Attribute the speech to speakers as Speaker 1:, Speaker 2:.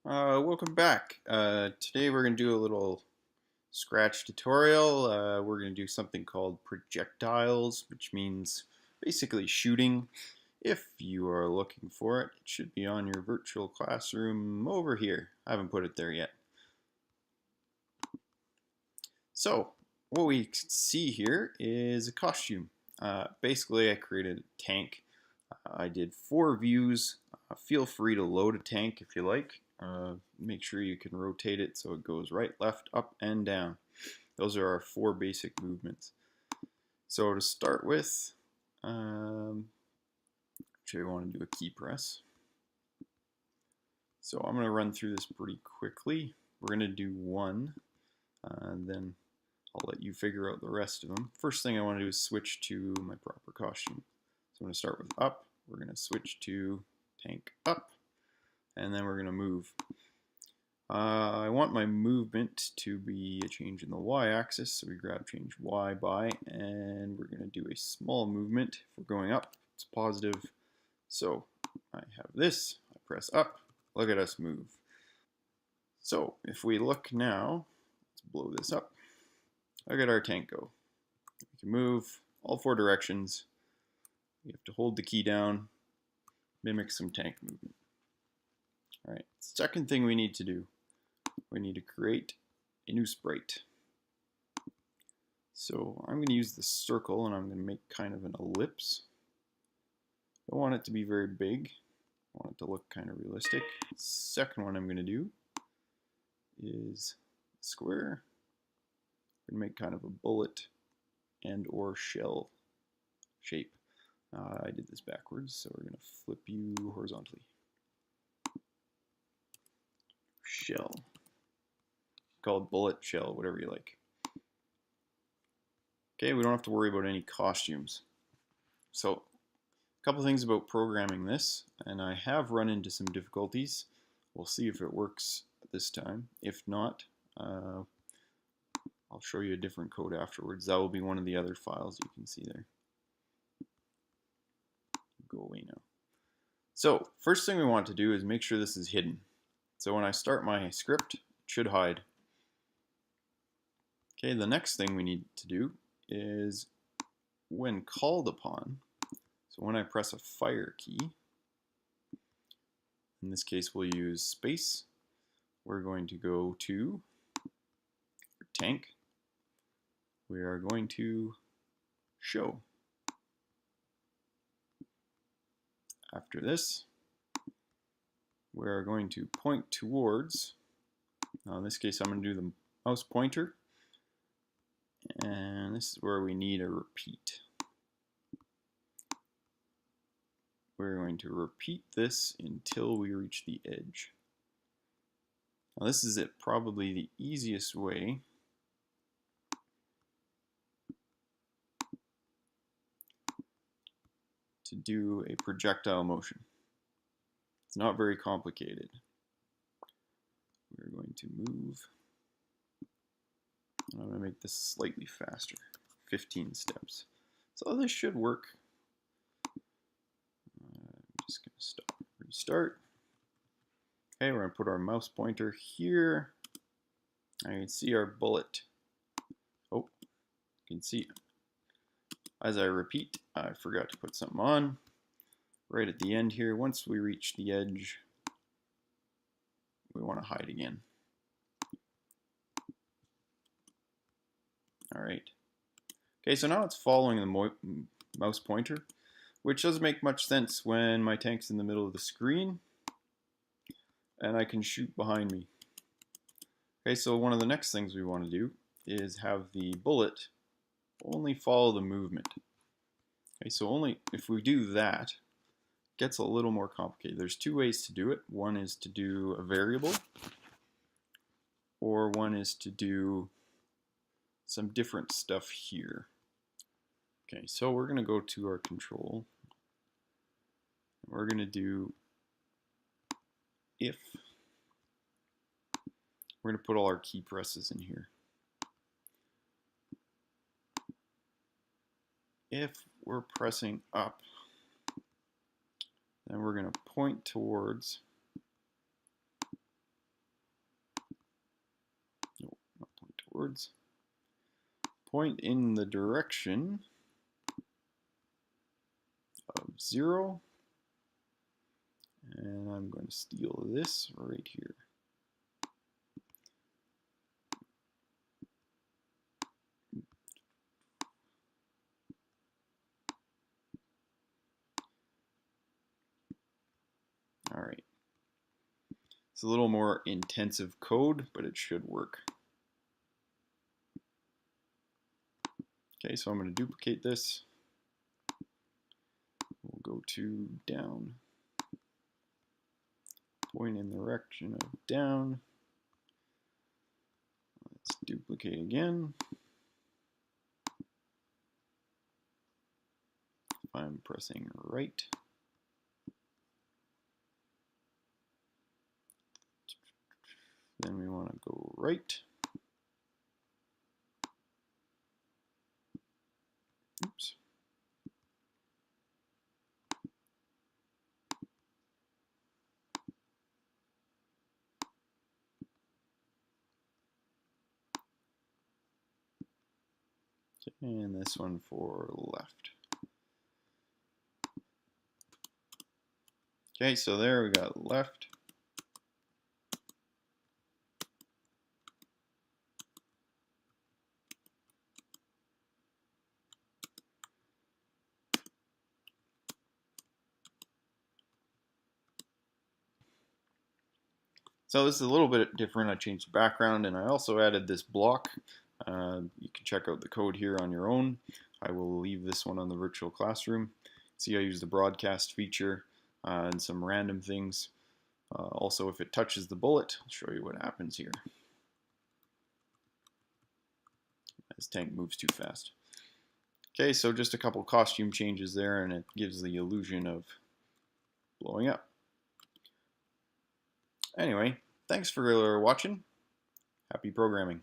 Speaker 1: Welcome back. Today we're going to do a little Scratch tutorial. We're going to do something called projectiles, which means basically shooting. If you are looking for it, it should be on your virtual classroom over here. I haven't put it there yet. So, what we see here is a costume. Basically, I created a tank. I did 4 views. Feel free to load a tank if you like. Make sure you can rotate it so it goes right, left, up, and down. Those are our 4 basic movements. So to start with, actually I want to do a key press. So I'm going to run through this pretty quickly. We're going to do one, and then I'll let you figure out the rest of them. First thing I want to do is switch to my proper costume. So I'm going to start with up. We're going to switch to tank up, and then we're going to move. I want my movement to be a change in the y-axis, so we grab change y by, and we're going to do a small movement. If we're going up, it's positive. So I have this, I press up, look at us move. So if we look now, let's blow this up. Look at our tank go. We can move all 4 directions. You have to hold the key down, mimic some tank movement. All right, second thing we need to do, we need to create a new sprite. So I'm going to use the circle and I'm going to make kind of an ellipse. I want it to be very big. I want it to look kind of realistic. Second one I'm going to do is square. I'm going to make kind of a bullet and or shell shape. I did this backwards, so we're going to flip you horizontally. Shell. Called bullet, shell, whatever you like. Okay, we don't have to worry about any costumes. So, a couple things about programming this, and I have run into some difficulties. We'll see if it works this time. If not, I'll show you a different code afterwards. That will be one of the other files you can see there. Go away now. So, first thing we want to do is make sure this is hidden. So when I start my script, it should hide. Okay, the next thing we need to do is when called upon, so when I press a fire key, in this case we'll use space, we're going to go to tank, we are going to show. After this, we're going to point towards, now in this case I'm going to do the mouse pointer, and this is where we need a repeat. We're going to repeat this until we reach the edge. Now this is probably the easiest way to do a projectile motion. It's not very complicated. We're going to move. I'm going to make this slightly faster, 15 steps. So this should work. I'm just going to stop, restart. Okay, we're going to put our mouse pointer here. I can see our bullet. Oh, you can see as I repeat, I forgot to put something on. Right at the end here, once we reach the edge, we want to hide again. Alright. Okay, so now it's following the mouse pointer, which doesn't make much sense when my tank's in the middle of the screen and I can shoot behind me. Okay, so one of the next things we want to do is have the bullet only follow the movement. Okay, so only if we do that, it gets a little more complicated. There's 2 ways to do it. One is to do a variable, or one is to do some different stuff here. Okay, so we're going to go to our control. We're going to do if. We're going to put all our key presses in here. If we're pressing up, then we're going to point towards backwards. Point in the direction of 0. And I'm going to steal this right here. All right. It's a little more intensive code, but it should work. Okay, so I'm going to duplicate this. We'll go to down. Point in the direction of down. Let's duplicate again. I'm pressing right. Then we want to go right. Oops. And this one for left. Okay, so there we got left. So this is a little bit different. I changed the background and I also added this block. You can check out the code here on your own. I will leave this one on the virtual classroom. See, I use the broadcast feature and some random things. Also, if it touches the bullet, I'll show you what happens here. This tank moves too fast. Okay, so just a couple costume changes there and it gives the illusion of blowing up. Anyway, thanks for watching. Happy programming.